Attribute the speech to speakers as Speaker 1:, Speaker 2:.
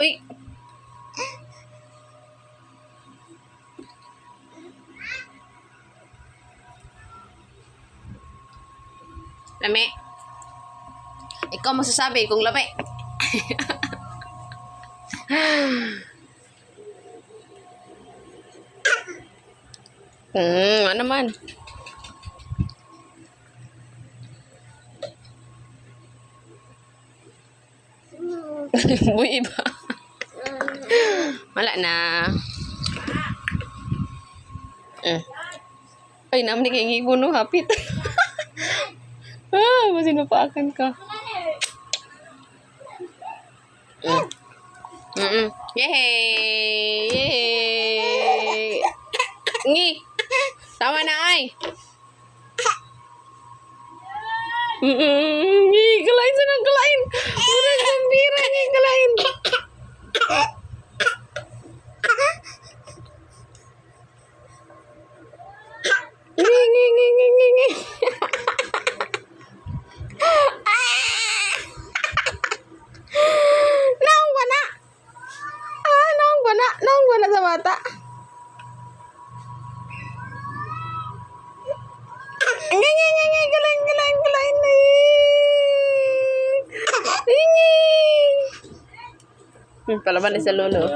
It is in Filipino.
Speaker 1: Uy. Lami. Ikaw masasabi kung lami. Ano naman? Buhay ba? Wala na. Ay, naman kay ngibon no, hapit. Masinupaakan ka. Yay! Yay! Ngi! Tama na ay! Ngi! Kalain sa nang kalain! Murang gambira! Ngi! Kalain! Ngi! Ngi! Ngi! Ngi! Ngi! Ngi! Naong ba na? Naong ba na? Naong ba na sa bata? Ngi! Ngi! Ngi! Ngi! Kalain! Kalain! Kalain! Ngi! Palaban ni sa lolo.